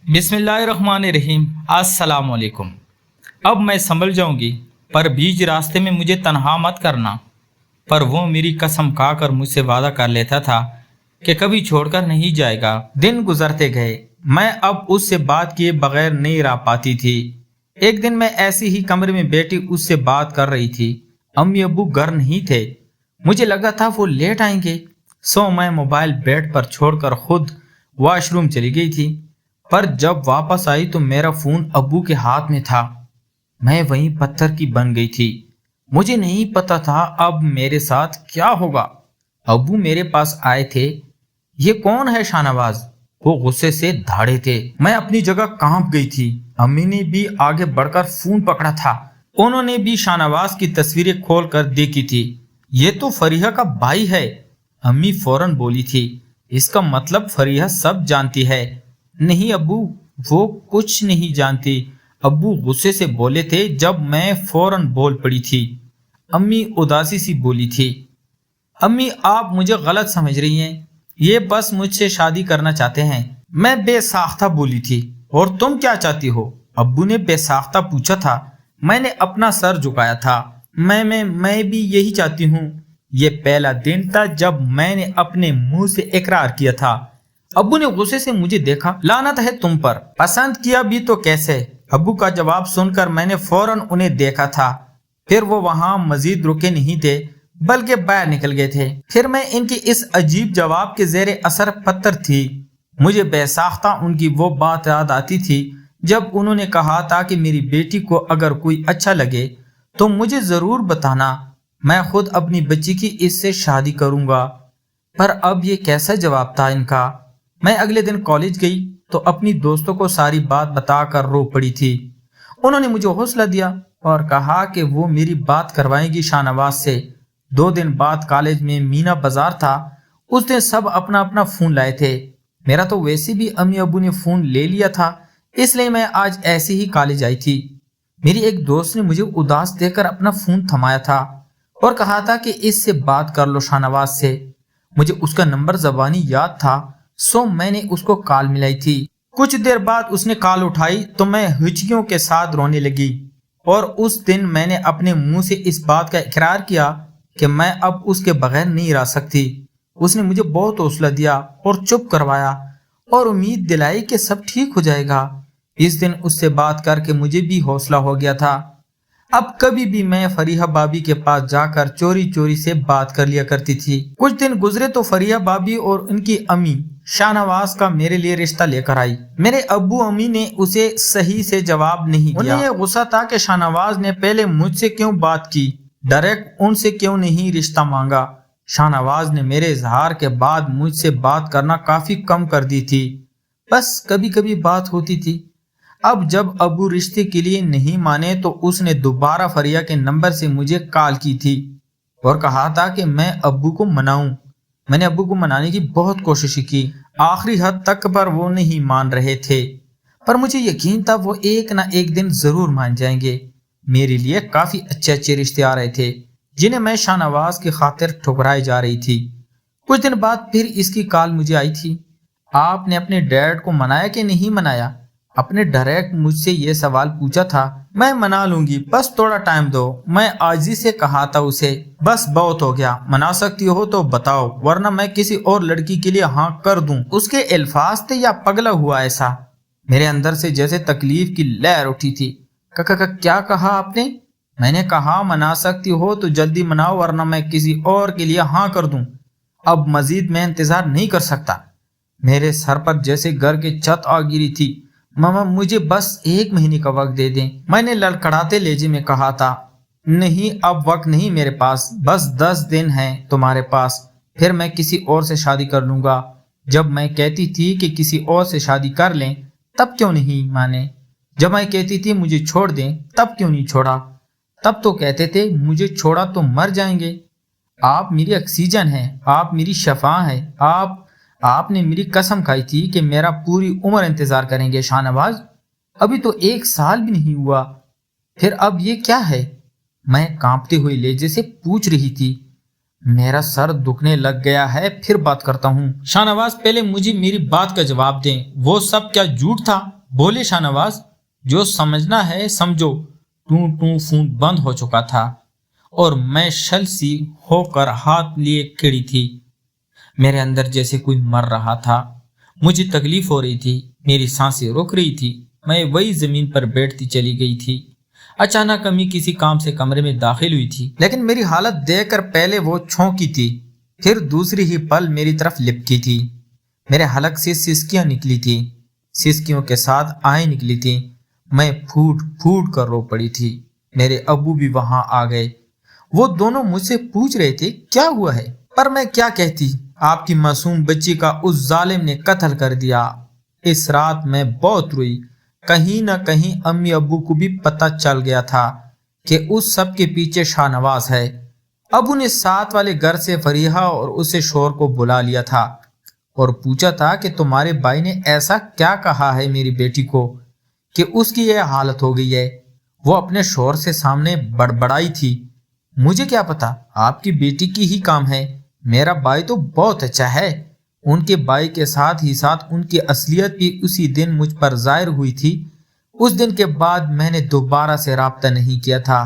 बिस्मिल्लाहिर्रहमानिर्रहीम। अस्सलाम वालेकुम। अब मैं संभल जाऊंगी, पर बीच रास्ते में मुझे तन्हा मत करना। पर वो मेरी कसम खाकर मुझसे वादा कर लेता था कि कभी छोड़कर नहीं जाएगा। दिन गुजरते गए, मैं अब उससे बात किए बगैर नहीं रह पाती थी। एक दिन मैं ऐसी ही कमरे में बैठी उससे बात कर रही थी। अम्मी अब्बू घर नहीं थे। मुझे लगा था वो लेट आएंगे, सो मैं मोबाइल बेड पर छोड़कर खुद वॉशरूम चली गई थी। पर जब वापस आई तो मेरा फोन अब्बू के हाथ में था। मैं वहीं पत्थर की बन गई थी। मुझे नहीं पता था अब मेरे साथ क्या होगा। अब्बू मेरे पास आए थे। ये कौन है शाहनवाज? वो गुस्से से धाड़े थे। मैं अपनी जगह कांप गई थी। अम्मी ने भी आगे बढ़कर फोन पकड़ा था। उन्होंने भी शाहनवाज की तस्वीरें खोल कर देखी थी। ये तो फरीहा का भाई है। अम्मी फौरन बोली थी, इसका मतलब फरीहा सब जानती है। नहीं अब्बू, वो कुछ नहीं जानती। अब्बू गुस्से से बोले थे जब मैं फौरन बोल पड़ी थी। अम्मी उदासी सी बोली थी, अम्मी आप मुझे गलत समझ रही हैं। ये बस मुझसे शादी करना चाहते हैं। मैं बेसाख्ता बोली थी। और तुम क्या चाहती हो? अब्बू ने बेसाख्ता पूछा था। मैंने अपना सर झुकाया था। मैं भी यही चाहती हूँ। ये पहला दिन था जब मैंने अपने मुंह से इकरार किया था। अब्बू ने गुस्से से मुझे देखा। लानत है तुम पर, पसंद किया भी तो कैसे? अब्बू का जवाब सुनकर मैंने फौरन उन्हें देखा था। फिर वो वहां मजीद रुके नहीं थे, बल्कि बाहर निकल गए थे। फिर मैं इनकी इस अजीब जवाब के जेरे असर पत्थर थी। मुझे बेसाख्ता उनकी वो बात याद आती थी जब उन्होंने कहा था कि मेरी बेटी को अगर कोई अच्छा लगे तो मुझे जरूर बताना, मैं खुद अपनी बच्ची की इससे शादी करूंगा। पर अब ये कैसा जवाब था इनका? मैं अगले दिन कॉलेज गई तो अपनी दोस्तों को सारी बात बताकर रो पड़ी थी। उन्होंने मुझे हौसला दिया और कहा कि वो मेरी बात करवाएंगी शाहनवाज से। 2 दिन बाद कॉलेज में मीना बाजार था। उस दिन सब अपना अपना फोन लाए थे। मेरा तो वैसे भी अम्मी अब्बू ने फोन ले लिया था, इसलिए मैं आज ऐसे ही कॉलेज आई थी। मेरी एक दोस्त ने मुझे उदास देखकर अपना फोन थमाया था और कहा था कि इससे बात कर लो शाहनवाज से। मुझे उसका नंबर जबानी याद था, सो मैंने उसको कॉल मिलाई थी। कुछ देर बाद उसने कॉल उठाई तो मैं हिचकियों के साथ रोने लगी। और उस दिन मैंने अपने मुंह से इस बात का इकरार किया कि मैं अब उसके बगैर नहीं रह सकती। उसने मुझे बहुत हौसला दिया और चुप करवाया और उम्मीद दिलाई कि सब ठीक हो जाएगा। इस दिन उससे बात करके मुझे भी हौसला हो गया था। अब कभी भी मैं फरीहा भाभी के पास जाकर चोरी चोरी से बात कर लिया करती थी। कुछ दिन गुजरे तो फरीहा भाभी और उनकी अम्मी शाहनवाज का मेरे लिए रिश्ता लेकर आई। मेरे अब्बू अम्मी ने उसे सही से जवाब नहीं दिया। उन्हें गुस्सा था कि शाहनवाज ने पहले मुझसे क्यों बात की, डायरेक्ट उनसे क्यों नहीं रिश्ता मांगा। शाहनवाज ने मेरे इजहार के बाद मुझसे बात करना काफी कम कर दी थी। बस कभी कभी बात होती थी। अब जब अब्बू रिश्ते के लिए नहीं माने तो उसने दोबारा फरिया के नंबर से मुझे कॉल की थी और कहा था कि मैं अब्बू को मनाऊं। मैंने अब्बू को मनाने की बहुत कोशिश की, आखिरी हद तक, पर वो नहीं मान रहे थे। पर मुझे यकीन था वो एक ना एक दिन जरूर मान जाएंगे। मेरे लिए काफी अच्छे अच्छे रिश्ते आ रहे थे जिन्हें मैं शाहनवाज की खातिर ठुकराई जा रही थी। कुछ दिन बाद फिर इसकी कॉल मुझे आई थी। आपने अपने डैड को मनाया कि नहीं मनाया? अपने डायरेक्ट मुझसे ये सवाल पूछा था। मैं मना लूंगी, बस थोड़ा टाइम दो। मैं आजी से कहा था उसे, बस बहुत हो गया, मना सकती हो तो बताओ, वरना मैं किसी और लड़की के लिए हाँ कर दूं। उसके अल्फाज थे या पगला हुआ ऐसा? मेरे अंदर से जैसे तकलीफ की लहर उठी थी। क्या कहा आपने? मैंने कहा मना सकती हो तो जल्दी मनाओ, वरना मैं किसी और के लिए हाँ कर दूं। अब मजीद मैं इंतजार नहीं कर सकता। मेरे सर पर जैसे घर की छत आ गिरी थी। मामा मुझे बस 1 महीने का वक्त दे दें, मैंने लड़खड़ाते लहजे में कहा था। नहीं, अब वक्त नहीं मेरे पास, बस 10 दिन हैं तुम्हारे पास, फिर मैं किसी और से शादी कर लूंगा। जब मैं कहती थी कि किसी और से शादी कर लें तब क्यों नहीं माने? जब मैं कहती थी मुझे छोड़ दें तब क्यों नहीं छोड़ा? तब तो कहते थे मुझे छोड़ा तो मर जाएंगे। आप मेरी ऑक्सीजन हैं, आप मेरी शफा हैं। आपने मेरी कसम खाई थी कि मेरा पूरी उम्र इंतजार करेंगे शाहनवाज। अभी तो 1 साल भी नहीं हुआ, फिर अब ये क्या है? मैं कांपते हुए लहजे से पूछ रही थी। मेरा सर दुखने लग गया है, फिर बात करता हूँ। शाहनवाज, पहले मुझे मेरी बात का जवाब दें, वो सब क्या झूठ था? बोले शाहनवाज। जो समझना है समझो। टू टू फूंद बंद हो चुका था और मैं शल सी होकर हाथ लिए खड़ी थी। मेरे अंदर जैसे कोई मर रहा था। मुझे तकलीफ हो रही थी, मेरी सांसें रुक रही थी। मैं वही जमीन पर बैठती चली गई थी। अचानक अम्मी किसी काम से कमरे में दाखिल हुई थी, लेकिन मेरी हालत देखकर पहले वो चौंकी थी, फिर दूसरी ही पल मेरी तरफ लिपकी थी। मेरे हलक से सिसकियां निकली थी, सिसकियों के साथ आए निकली थी। मैं फूट फूट कर रो पड़ी थी। मेरे अब्बू भी वहां आ गए। वो दोनों मुझसे पूछ रहे थे क्या हुआ है, पर मैं क्या कहती। आपकी मासूम बच्ची का उस जालिम ने कत्ल कर दिया। इस रात मैं बहुत रोई। कहीं न कहीं अम्मी अब्बू को भी पता चल गया था कि उस सब के पीछे शाहनवाज है। अबू ने साथ वाले घर से फरीहा और उसे शोर को बुला लिया था और पूछा था कि तुम्हारे भाई ने ऐसा क्या कहा है मेरी बेटी को कि उसकी यह हालत हो गई है। वो अपने शोर से सामने बड़बड़ाई थी। मुझे क्या पता, आपकी बेटी की ही काम है। मेरा भाई तो बहुत अच्छा है। उनके भाई के साथ ही साथ उनकी असलियत भी उसी दिन मुझ पर जाहिर हुई थी। उस दिन के बाद मैंने दोबारा से राब्ता नहीं किया था।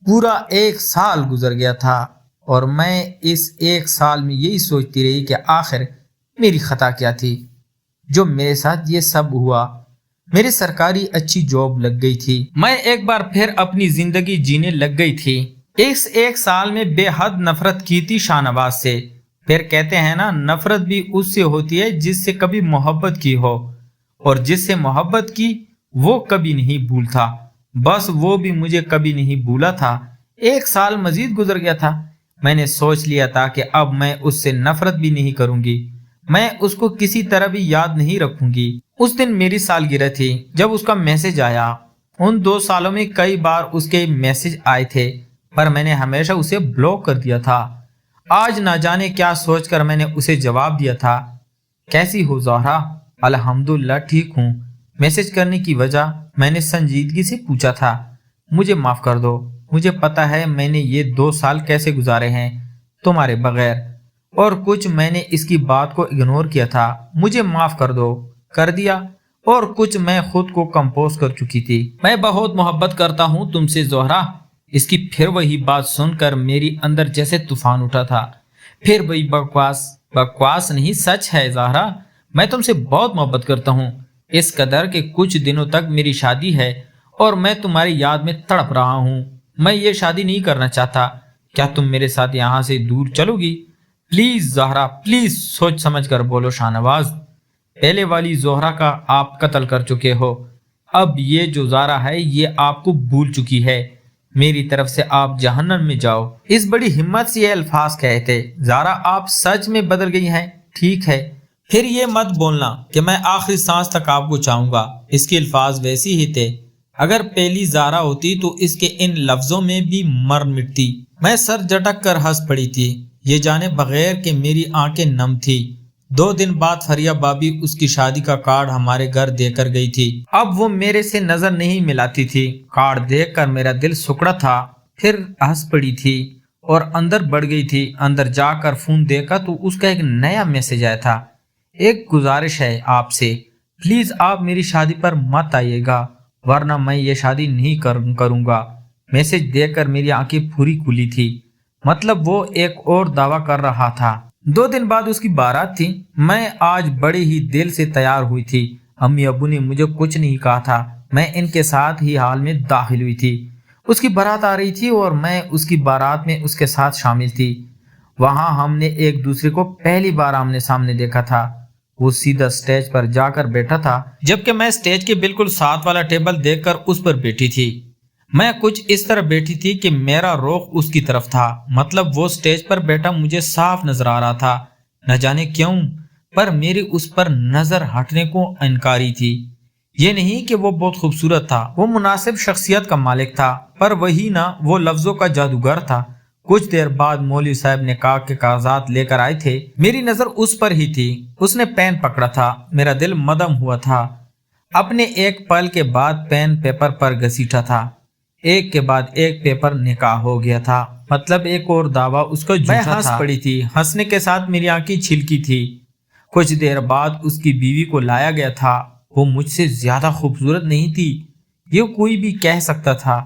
पूरा 1 साल गुजर गया था और मैं इस 1 साल में यही सोचती रही कि आखिर मेरी खता क्या थी जो मेरे साथ ये सब हुआ। मेरी सरकारी अच्छी जॉब लग गई थी। मैं एक बार फिर अपनी जिंदगी जीने लग गई थी। इस 1 साल में बेहद नफरत की थी शाहनवाज से। फिर कहते हैं ना, नफरत भी उससे होती है जिससे कभी मोहब्बत की हो, और जिससे मोहब्बत की वो कभी नहीं भूलता। बस वो भी मुझे कभी नहीं भूला था। 1 साल मजीद गुजर गया था। मैंने सोच लिया था कि अब मैं उससे नफरत भी नहीं करूंगी। मैं उसको किसी तरह भी याद नहीं रखूंगी। उस दिन मेरी सालगिरह थी जब उसका मैसेज आया। उन 2 सालों में कई बार उसके मैसेज आए थे, पर मैंने हमेशा उसे ब्लॉक कर दिया था। आज ना जाने क्या सोचकर मैंने उसे जवाब दिया था, कैसी हो ज़ोहरा? अल्हम्दुलिल्लाह ठीक हूँ। मैसेज करने की वजह मैंने संजीदगी से पूछा था। मुझे माफ़ कर दो। मुझे पता है मैंने ये 2 साल कैसे गुजारे हैं तुम्हारे बगैर, और कुछ मैंने इसकी बात को इग्नोर किया था। मुझे माफ़ कर दो। कर दिया। और कुछ मैं खुद को कंपोज कर चुकी थी। मैं बहुत मोहब्बत करता हूँ तुमसे ज़ोहरा। इसकी फिर वही बात सुनकर मेरी अंदर जैसे तूफान उठा था। फिर वही बकवास। बकवास नहीं, सच है ज़ोहरा। मैं तुमसे बहुत मोहब्बत करता हूँ, इस कदर के कुछ दिनों तक मेरी शादी है और मैं तुम्हारी याद में तड़प रहा हूँ। मैं ये शादी नहीं करना चाहता। क्या तुम मेरे साथ यहाँ से दूर चलोगी? प्लीज ज़ोहरा, प्लीज सोच समझ कर बोलो। शाहनवाज, पहले वाली ज़ोहरा का आप कत्ल कर चुके हो। अब ये जो ज़ारा है ये आपको भूल चुकी है। मेरी तरफ से आप जहन्नम में जाओ। इस बड़ी हिम्मत से ये अल्फाज कहे थे। ज़ारा, आप सच में बदल गई हैं। ठीक है, फिर ये मत बोलना कि मैं आखिरी सांस तक आपको चाहूंगा। इसके अल्फाज वैसे ही थे। अगर पहली ज़ारा होती तो इसके इन लफ्जों में भी मर मिटती। मैं सर झटक कर हंस पड़ी थी, ये जाने बगैर कि मेरी आंखें नम थी। 2 दिन बाद फरिया भाभी उसकी शादी का कार्ड हमारे घर देकर गई थी। अब वो मेरे से नजर नहीं मिलाती थी। कार्ड देखकर मेरा दिल सुकड़ा था। फिर हंस पड़ी थी और अंदर बढ़ गई थी। अंदर जाकर फोन देखा तो उसका एक नया मैसेज आया था। एक गुजारिश है आपसे, प्लीज आप मेरी शादी पर मत आइएगा, वरना मैं ये शादी नहीं करूंगा। मैसेज देखकर मेरी आंखें पूरी खुली थी। मतलब वो एक और दावा कर रहा था। 2 दिन बाद उसकी बारात थी। मैं आज बड़े ही दिल से तैयार हुई थी। अम्मी अब्बू ने मुझे कुछ नहीं कहा था। मैं इनके साथ ही हाल में दाखिल हुई थी। उसकी बारात आ रही थी और मैं उसकी बारात में उसके साथ शामिल थी। वहां हमने एक दूसरे को पहली बार आमने सामने देखा था। वो सीधा स्टेज पर जाकर बैठा था, जबकि मैं स्टेज के बिल्कुल साथ वाला टेबल देखकर उस पर बैठी थी। मैं कुछ इस तरह बैठी थी कि मेरा रुख उसकी तरफ था। मतलब वो स्टेज पर बैठा मुझे साफ नजर आ रहा था। न जाने क्यों, पर मेरी उस पर नजर हटने को इनकारी थी। ये नहीं कि वो बहुत खूबसूरत था, वो मुनासिब शख्सियत का मालिक था, पर वही ना वो लफ्जों का जादूगर था। कुछ देर बाद मौलवी साहब ने निकाह के कागजात लेकर आए थे। मेरी नजर उस पर ही थी। उसने पेन पकड़ा था। मेरा दिल मदम हुआ था। अपने एक पल के बाद पेन पेपर पर घसीटा था। एक के बाद एक पेपर निकाह हो गया था। मतलब एक और दावा उसका झूठा था। मैं हंस पड़ी थी, हंसने के साथ मेरी आंखें छिलकी थी। कुछ देर बाद उसकी बीवी को लाया गया था। वो मुझसे ज्यादा खूबसूरत नहीं थी, ये कोई भी कह सकता था।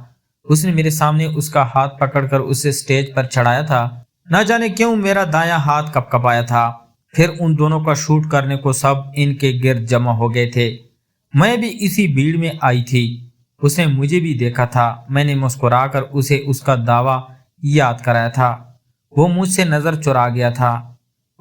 उसने मेरे सामने उसका हाथ पकड़कर उसे स्टेज पर चढ़ाया था। न जाने क्यों मेरा दायां हाथ कपकपाया था। फिर उन दोनों का शूट करने को सब इनके गिर्द जमा हो गए थे। मैं भी इसी भीड़ में आई थी। उसने मुझे भी देखा था। मैंने मुस्कुराकर उसे उसका दावा याद कराया था। वो मुझसे नजर चुरा गया था।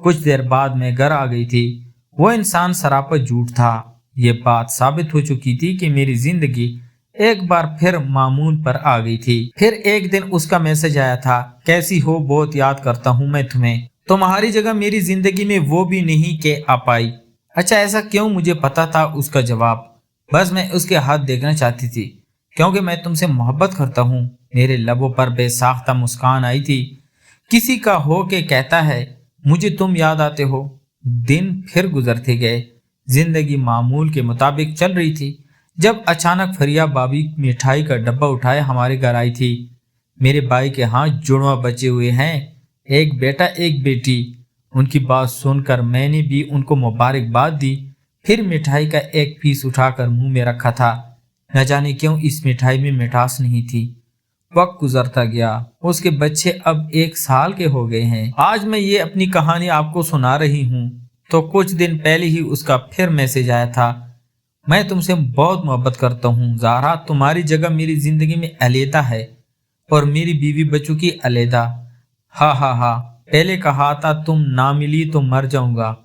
कुछ देर बाद मैं घर आ गई थी। वो इंसान सरापा झूठ था। ये बात साबित हो चुकी थी कि मेरी जिंदगी एक बार फिर मामूल पर आ गई थी। फिर एक दिन उसका मैसेज आया था, कैसी हो, बहुत याद करता हूँ मैं तुम्हें। तुम्हारी जगह मेरी जिंदगी में वो भी नहीं के आ पाई। अच्छा ऐसा क्यों? मुझे पता था उसका जवाब। बस मैं उसके हाथ देखना चाहती थी, क्योंकि मैं तुमसे मोहब्बत करता हूँ। मेरे लबों पर बेसाख्ता मुस्कान आई थी। किसी का हो के कहता है मुझे तुम याद आते हो। दिन फिर गुजरते गए। जिंदगी मामूल के मुताबिक चल रही थी, जब अचानक फरिया भाभी मिठाई का डब्बा उठाए हमारे घर आई थी। मेरे भाई के हाथ जुड़वा बचे हुए हैं, एक बेटा एक बेटी। उनकी बात सुनकर मैंने भी उनको मुबारकबाद दी। फिर मिठाई का एक पीस उठाकर मुंह में रखा था। न जाने क्यों इस मिठाई में मिठास नहीं थी। वक्त गुजरता गया। उसके बच्चे अब 1 साल के हो गए हैं। आज मैं ये अपनी कहानी आपको सुना रही हूँ तो कुछ दिन पहले ही उसका फिर मैसेज आया था, मैं तुमसे बहुत मोहब्बत करता हूँ ज़ारा, तुम्हारी जगह मेरी जिंदगी में अलैदा है और मेरी बीवी बच्चों की अलैदा। हा हा हा, पहले कहा था तुम ना मिली तो मर जाऊंगा,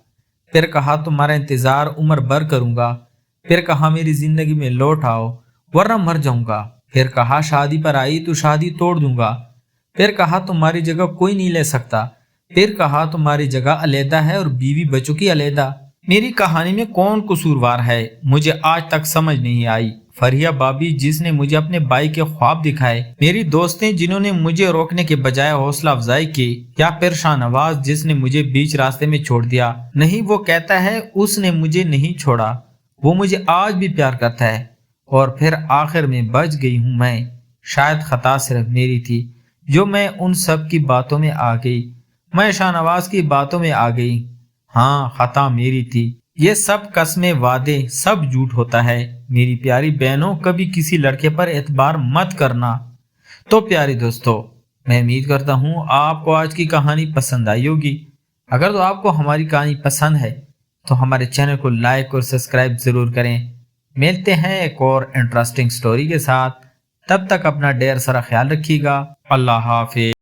फिर कहा तुम्हारा इंतजार उम्र भर करूंगा, फिर कहा मेरी जिंदगी में लौट आओ वरना मर जाऊंगा, फिर कहा शादी पर आई तो शादी तोड़ दूंगा, फिर कहा तुम्हारी जगह कोई नहीं ले सकता, फिर कहा तुम्हारी जगह अलैदा है और बीवी बच्चों की अलैदा। मेरी कहानी में कौन कसूरवार है, मुझे आज तक समझ नहीं आई। फरिया भाभी जिसने मुझे अपने भाई के ख्वाब दिखाए, मेरी दोस्तें जिन्होंने मुझे रोकने के बजाय हौसला अफजाई की, या फिर शाहनवाज जिसने मुझे बीच रास्ते में छोड़ दिया। नहीं, वो कहता है उसने मुझे नहीं छोड़ा, वो मुझे आज भी प्यार करता है। और फिर आखिर में बच गई हूँ मैं। शायद खता सिर्फ मेरी थी जो मैं उन सब की बातों में आ गई। मैं शाहनवाज की बातों में आ गई। हाँ, खता मेरी थी। ये सब कस्में वादे सब झूठ होता है। मेरी प्यारी बहनों, कभी किसी लड़के पर एतबार मत करना। तो प्यारी दोस्तों, मैं उम्मीद करता हूँ आपको आज की कहानी पसंद आई होगी। अगर तो आपको हमारी कहानी पसंद है तो हमारे चैनल को लाइक और सब्सक्राइब जरूर करें। मिलते हैं एक और इंटरेस्टिंग स्टोरी के साथ। तब तक अपना ढेर सारा ख्याल रखिएगा। अल्लाह हाफिज।